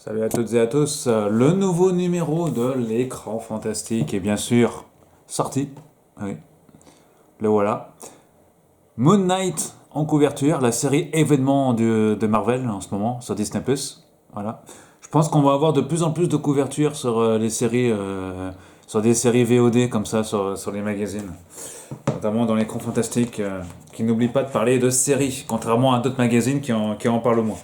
Salut à toutes et à tous. Le nouveau numéro de l'écran fantastique est bien sûr sorti. Oui, le voilà. Moon Knight en couverture, la série événement de Marvel en ce moment sur Disney+. Voilà. Je pense qu'on va avoir de plus en plus de couverture sur les séries, sur des séries VOD comme ça sur les magazines, notamment dans l'écran fantastique, qui n'oublie pas de parler de séries, contrairement à d'autres magazines qui en parlent moins.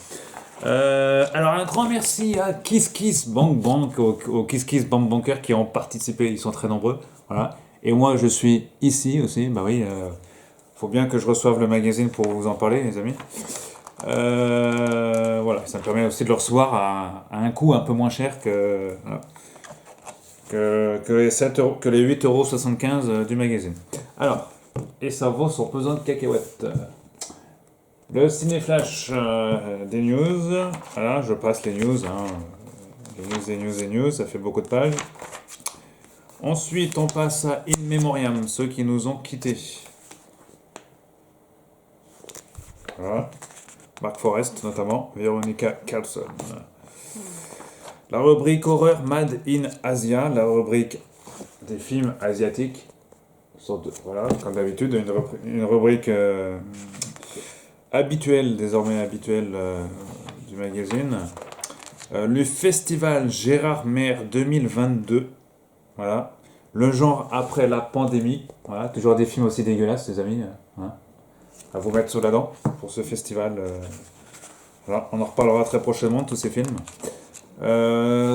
Alors un grand merci à Kiss Kiss Bank Bank, aux Kiss Kiss Bank Bankers qui ont participé, ils sont très nombreux. Voilà. Et moi je suis ici aussi, bah oui, faut bien que je reçoive le magazine pour vous en parler les amis. Voilà, ça me permet aussi de le recevoir à un coût un peu moins cher voilà, que les 7 euros, que les 8,75 € du magazine. Alors, et ça vaut son pesant de cacahuètes. Le ciné-flash des news. Voilà, je passe les news. Les news, ça fait beaucoup de pages. Ensuite, on passe à In Memoriam, ceux qui nous ont quittés. Voilà. Mark Forrest, notamment. Veronica Carlson. La rubrique horreur Mad in Asia, la rubrique des films asiatiques. Voilà, comme d'habitude, une rubrique habituelle, désormais habituelle du magazine. Le festival Gérard Maire 2022. Voilà. Le genre après la pandémie. Voilà. Toujours des films aussi dégueulasses, les amis. Hein. À vous mettre sous la dent pour ce festival. Voilà. On en reparlera très prochainement de tous ces films.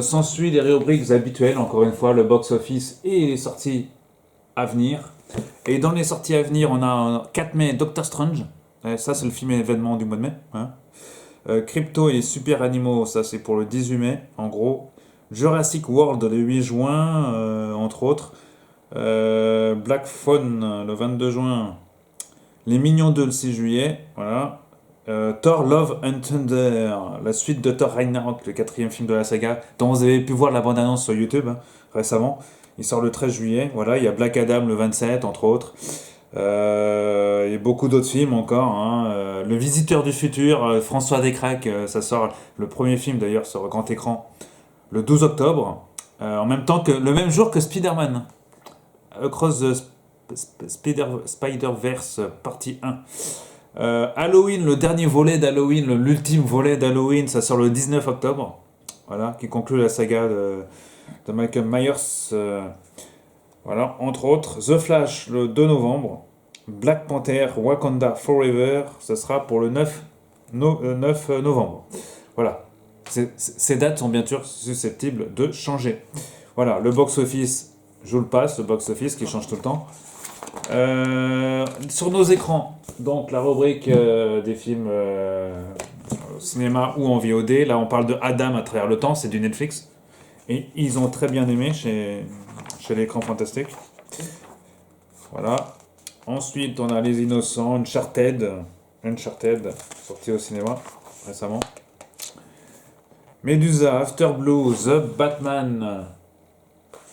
S'ensuit les rubriques habituelles, encore une fois, le box-office et les sorties à venir. Et dans les sorties à venir, on a 4 mai Doctor Strange. Ça, c'est le film événement du mois de mai. Hein. Crypto et Super Animaux, ça c'est pour le 18 mai, en gros. Jurassic World le 8 juin, entre autres. Black Phone le 22 juin. Les Mignons 2 le 6 juillet, voilà. Thor Love and Thunder, la suite de Thor Ragnarok, le 4e film de la saga, dont vous avez pu voir la bande-annonce sur YouTube récemment. Il sort le 13 juillet, voilà. Il y a Black Adam le 27, entre autres. Il y a beaucoup d'autres films encore. Hein. Le Visiteur du futur, François Descraques, ça sort le premier film d'ailleurs sur grand écran le 12 octobre, en même temps que le même jour que Spider-Man, Across the Spider-Verse partie 1. Halloween, le dernier volet d'Halloween, l'ultime volet d'Halloween, ça sort le 19 octobre. Voilà, qui conclut la saga de Michael Myers. Voilà, entre autres, The Flash le 2 novembre, Black Panther Wakanda Forever, ce sera pour le 9 novembre. Voilà, ces dates sont bien sûr susceptibles de changer. Voilà, le box-office, je vous le passe, le box-office qui change tout le temps. Sur nos écrans, donc la rubrique des films au cinéma ou en VOD, là on parle de Adam à travers le temps, c'est du Netflix. Et ils ont très bien aimé chez l'écran fantastique. Voilà. Ensuite, on a Les Innocents, Uncharted, sorti au cinéma récemment. Medusa, After Blue, The Batman.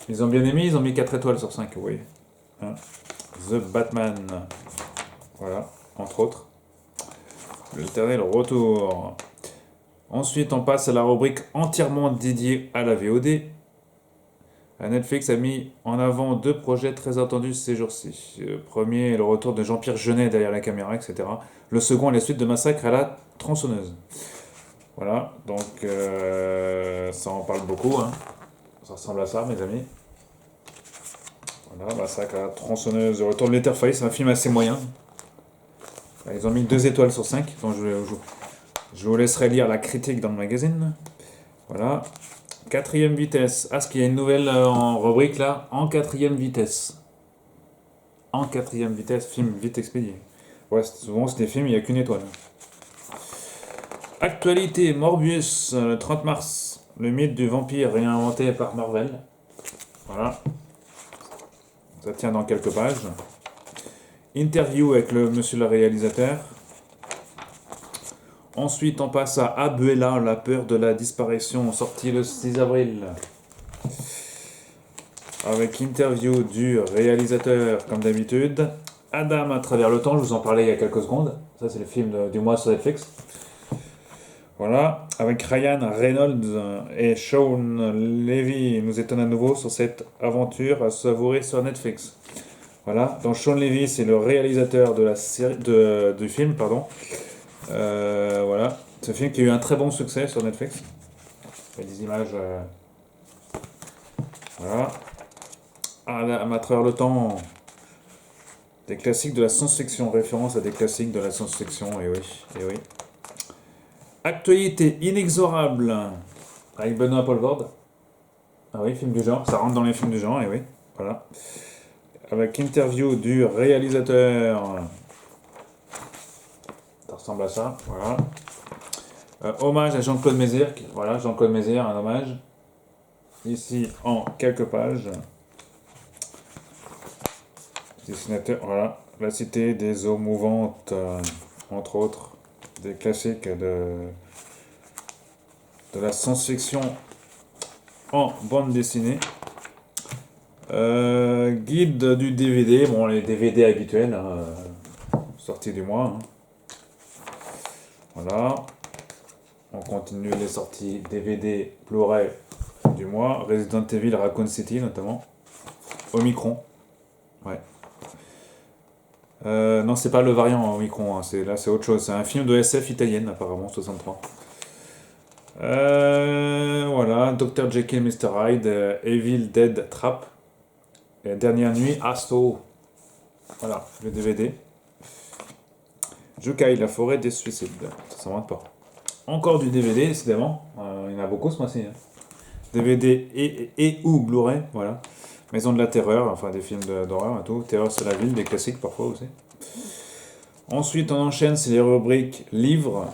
Ils ont bien aimé, ils ont mis 4 étoiles sur 5, oui. Hein. The Batman. Voilà, entre autres. L'éternel retour. Ensuite, on passe à la rubrique entièrement dédiée à la VOD. Netflix a mis en avant 2 projets très attendus ces jours-ci. Le premier est le retour de Jean-Pierre Jeunet derrière la caméra, etc. Le second est la suite de Massacre à la tronçonneuse. Voilà, donc ça en parle beaucoup. Hein. Ça ressemble à ça, mes amis. Voilà, Massacre à la tronçonneuse, le retour de Letterface, c'est un film assez moyen. Ils ont mis 2 étoiles sur 5, donc je vous laisserai lire la critique dans le magazine. Voilà. 4ème vitesse. Ah, est-ce qu'il y a une nouvelle en rubrique là? En 4ème vitesse. En 4ème vitesse, film vite expédié. Ouais, souvent c'est des films, il n'y a qu'une étoile. Actualité, Morbius, le 30 mars. Le mythe du vampire réinventé par Marvel. Voilà. Ça tient dans quelques pages. Interview avec le monsieur le réalisateur. Ensuite, on passe à Abuela, la peur de la disparition, sorti le 6 avril. Avec interview du réalisateur, comme d'habitude. Adam à travers le temps, je vous en parlais il y a quelques secondes. Ça, c'est le film du mois sur Netflix. Voilà, avec Ryan Reynolds et Sean Levy, il nous étonne à nouveau sur cette aventure à savourer sur Netflix. Voilà, donc Sean Levy, c'est le réalisateur de la série, du film, pardon. Voilà, ce film qui a eu un très bon succès sur Netflix. Il y a des images, voilà. À travers le temps, des classiques de la science-fiction, référence à des classiques de la science-fiction, et oui, et oui. Actualité inexorable avec Benoît Poelvoorde. Ah oui, film du genre, ça rentre dans les films du genre, et oui, voilà. Avec interview du réalisateur. Ça ressemble à ça, voilà. Hommage à Jean-Claude Mézère, voilà, Jean-Claude Mézère, un hommage. Ici, en quelques pages. Dessinateur, voilà. La cité des eaux mouvantes, entre autres. Des classiques de la science-fiction en bande dessinée. Guide du DVD, bon les DVD habituels, hein, sortie du mois. Hein. Voilà. On continue les sorties DVD, Blu-ray du mois. Resident Evil Raccoon City notamment. Omicron. Ouais. Non, c'est pas le variant Omicron, hein, là c'est autre chose. C'est un film de SF italienne apparemment, 63. Voilà, Dr. Jekyll, Mr. Hyde, Evil Dead Trap. Et Dernière nuit, Asto. Voilà, le DVD. Jukai, la forêt des suicides. Ça s'invente pas. Encore du DVD, décidément. Il y en a beaucoup ce mois-ci. Hein. DVD et ou Blu-ray, voilà. Maison de la terreur, enfin des films d'horreur et tout. Terreur sur la ville, des classiques parfois aussi. Ensuite, on enchaîne, c'est les rubriques livres.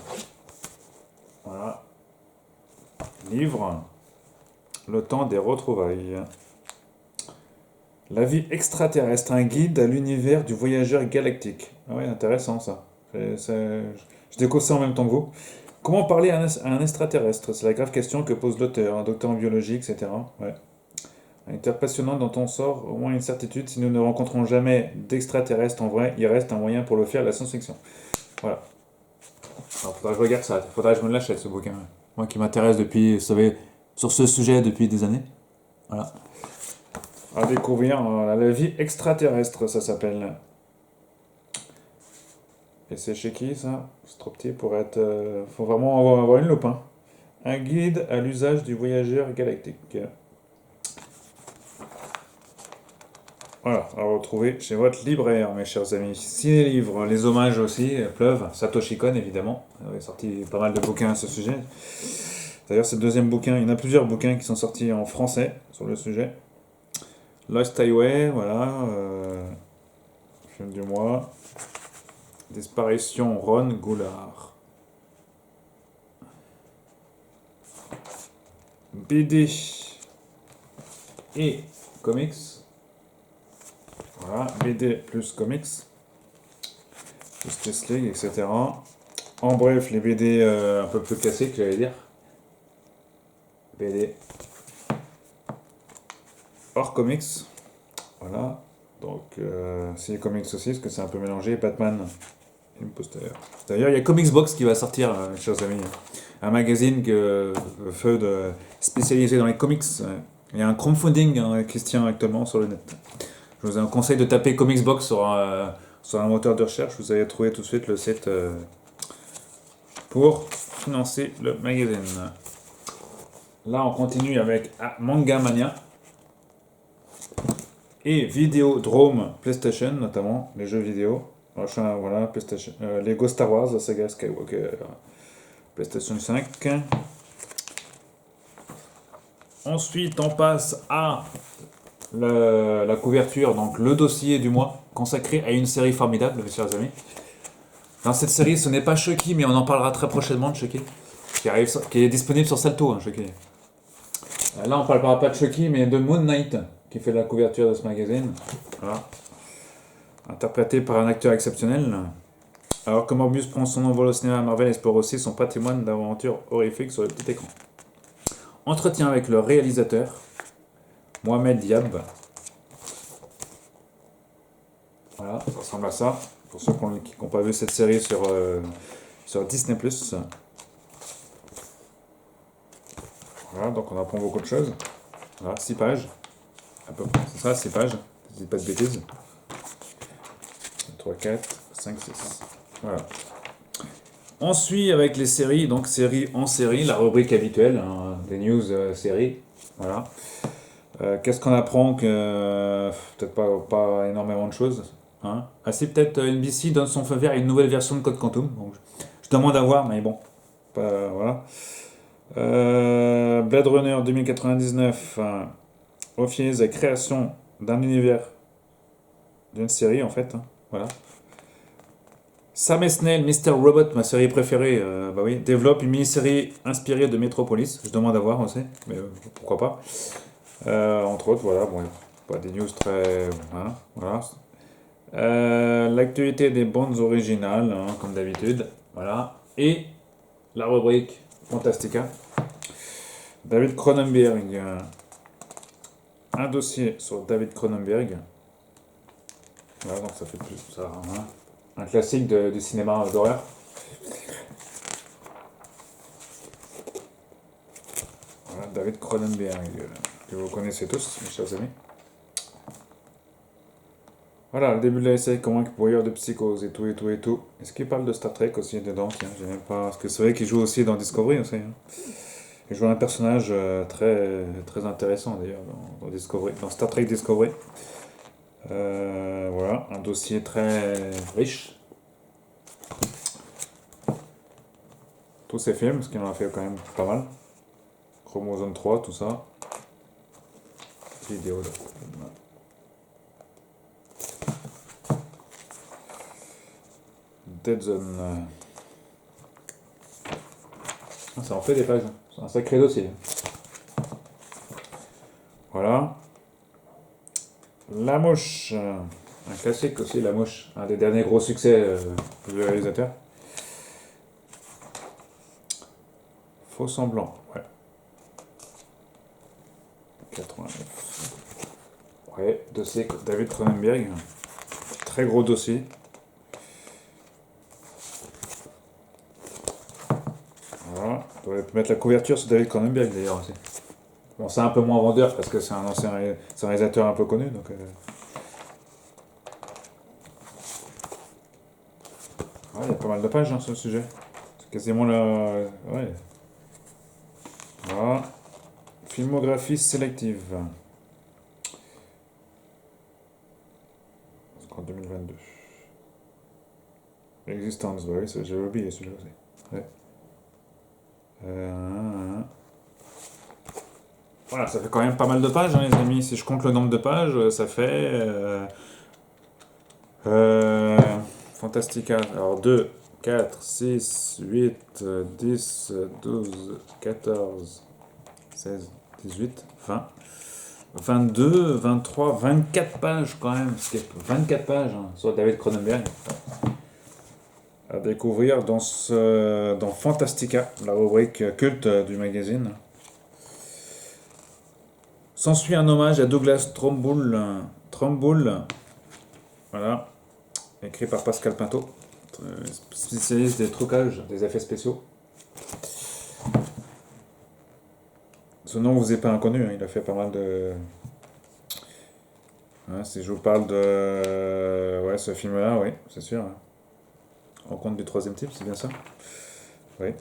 Voilà. Livres. Le temps des retrouvailles. La vie extraterrestre, un guide à l'univers du voyageur galactique. Ah ouais, intéressant ça. Je découvre ça en même temps que vous. Comment parler à un extraterrestre? C'est la grave question que pose l'auteur, un docteur en biologie, etc. Ouais. Un univers passionnant dont on sort au moins une certitude, si nous ne rencontrons jamais d'extraterrestres en vrai, il reste un moyen pour le faire, la science-fiction. Voilà. Alors, faudra que je regarde ça, faudra que je me l'achète ce bouquin. Moi qui m'intéresse depuis, vous savez, sur ce sujet depuis des années. Voilà. À découvrir la vie extraterrestre, ça s'appelle. Et c'est chez qui ça? C'est trop petit pour être. Faut vraiment avoir une loupe. Hein. Un guide à l'usage du voyageur galactique. Voilà, à retrouver chez votre libraire, mes chers amis. Ciné livres, les hommages aussi pleuvent. Satoshi Kon, évidemment. Il a sorti pas mal de bouquins à ce sujet. D'ailleurs, c'est le deuxième bouquin. Il y en a plusieurs bouquins qui sont sortis en français sur le sujet. Lost Highway, voilà. Film du mois. Disparition Ron Goulard. BD et comics. Voilà, BD plus comics. Justice League, etc. En bref, les BD un peu plus classiques, j'allais dire. BD hors comics. Voilà. Donc, c'est les comics aussi, parce que c'est un peu mélangé. Batman, Imposter. D'ailleurs, il y a Comics Box qui va sortir, chers amis. Un magazine spécialisé dans les comics. Il y a un crowdfunding qui se tient actuellement sur le net. Je vous conseille de taper Comics Box sur un moteur de recherche. Vous allez trouver tout de suite le site pour financer le magazine. Là, on continue avec Manga Mania et Vidéodrome PlayStation, notamment les jeux vidéo. Voilà, PlayStation, Lego Star Wars, Saga Skywalker, PlayStation 5. Ensuite, on passe à la couverture, donc le dossier du mois, consacré à une série formidable, mes chers amis. Dans cette série, ce n'est pas Chucky, mais on en parlera très prochainement de Chucky, qui est disponible sur Salto, hein, Chucky. Là, on ne parlera pas de Chucky, mais de Moon Knight, qui fait la couverture de ce magazine. Voilà. Interprété par un acteur exceptionnel. Alors que Morbius prend son envol au cinéma, Marvel explore aussi son patrimoine d'aventures horrifiques sur le petit écran. Entretien avec le réalisateur, Mohamed Diab. Voilà, ça ressemble à ça. Pour ceux qui n'ont pas vu cette série sur Disney+. Voilà, donc on apprend beaucoup de choses. Voilà, 6 pages. À peu près, c'est ça, 6 pages. Je dis pas de bêtises. 3, 4, 5, 6. Voilà. On suit avec les séries, donc série en série, la rubrique habituelle, hein, des news séries. Voilà. Qu'est-ce qu'on apprend que peut-être pas énormément de choses. Hein. Ah si, peut-être NBC donne son feu vert à une nouvelle version de Code Quantum. Donc, je demande à voir, mais bon. Voilà. Blade Runner 2099 office la création d'un univers d'une série en fait. Hein. Voilà. Sam Esmail, Mr. Robot, ma série préférée, bah oui, développe une mini-série inspirée de Metropolis. Je demande à voir aussi, mais pourquoi pas. Entre autres, voilà, bon, pas des news très. Voilà. L'actualité des bandes originales, hein, comme d'habitude. Voilà. Et la rubrique Fantastica. David Cronenberg. Un dossier sur David Cronenberg. Voilà, donc ça fait plus. Ça, hein, un classique du cinéma d'horreur. Voilà, David Cronenberg, que vous connaissez tous, mes chers amis. Voilà, le début de la série convainc voyeur de psychose et tout, et tout, et tout. Est-ce qu'il parle de Star Trek aussi dedans? Tiens, j'ai même pas. Parce que c'est vrai qu'il joue aussi dans Discovery aussi. Hein. Il joue un personnage très intéressant d'ailleurs dans Discovery, dans Star Trek Discovery. Voilà, un dossier très riche. Tous ces films, parce qu'il en a fait quand même pas mal. Chromosome 3, tout ça. Vidéo là. Dead Zone. Ah, ça en fait des pages. Hein. C'est un sacré dossier. Voilà. La Mouche. Un classique aussi, La Mouche. Un des derniers gros succès du réalisateur. Faux semblant. Ouais. 89. Ouais, dossier David Cronenberg. Très gros dossier. Voilà. On devrait mettre la couverture sur David Cronenberg d'ailleurs aussi. Bon, c'est un peu moins vendeur parce que c'est un ancien c'est un réalisateur un peu connu. Donc, il y a pas mal de pages hein, sur le sujet. C'est quasiment la. Ouais. Voilà. Filmographie sélective. En 2022. Existence, bah oui, j'avais oublié celui-là aussi. Ouais. Voilà, ça fait quand même pas mal de pages, hein, les amis. Si je compte le nombre de pages, ça fait. Fantastica. Alors 2, 4, 6, 8, 10, 12, 14, 16, 18, 20. 22, 23, 24 pages quand même. 24 pages hein, sur David Cronenberg. À découvrir dans Fantastica, la rubrique culte du magazine. S'ensuit un hommage à Douglas Trumbull, voilà, écrit par Pascal Pinto, spécialiste des trucages, des effets spéciaux. Ce nom vous est pas inconnu, hein, il a fait pas mal de. Ouais, si je vous parle de. Ouais, ce film-là, oui, c'est sûr. Hein. Rencontre du troisième type, c'est bien ça? Oui.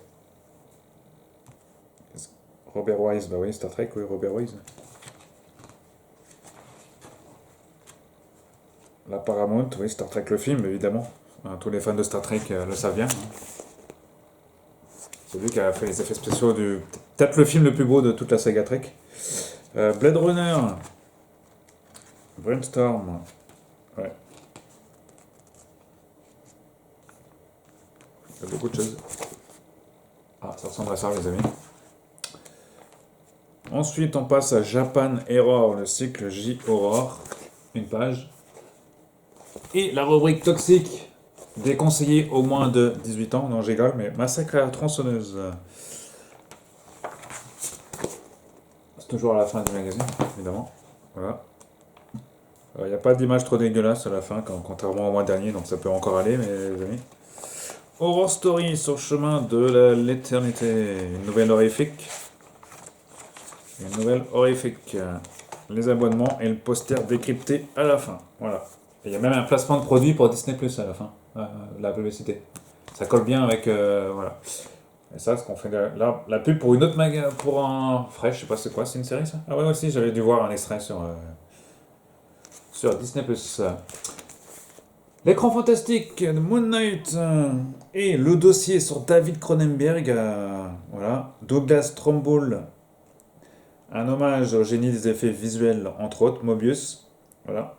Robert Wise, bah oui, Star Trek, oui, Robert Wise. La Paramount, oui, Star Trek le film, évidemment. Tous les fans de Star Trek le savent bien. C'est lui qui a fait les effets spéciaux du. Peut-être le film le plus beau de toute la saga Trek. Blade Runner. Brainstorm. Ouais. Il y a beaucoup de choses. Ah, ça ressemble à ça, les amis. Ensuite, on passe à Japan Error, le cycle J-Horror. Une page. Et la rubrique toxique, déconseillée au moins de 18 ans, non, j'égale, mais Massacre à la tronçonneuse. C'est toujours à la fin du magazine, évidemment. Voilà. Il n'y a pas d'image trop dégueulasse à la fin, contrairement au mois dernier, donc ça peut encore aller, mes amis. Horror Story sur le chemin de l'éternité, une nouvelle horrifique. Une nouvelle horrifique. Les abonnements et le poster décrypté à la fin. Voilà. Et il y a même un placement de produit pour Disney Plus à la fin. La publicité. Ça colle bien avec. Voilà. Et ça, ce qu'on fait là, la pub pour une autre pour un. Fresh, je sais pas c'est quoi, c'est une série ça? Ah ouais, aussi, j'avais dû voir un extrait sur Disney Plus. L'écran fantastique de Moon Knight et le dossier sur David Cronenberg. Voilà. Douglas Trumbull, un hommage au génie des effets visuels, entre autres, Mobius. Voilà.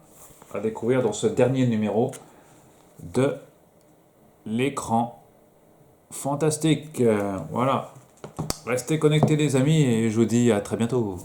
À découvrir dans ce dernier numéro de l'écran fantastique. Voilà. Restez connectés les amis et je vous dis à très bientôt.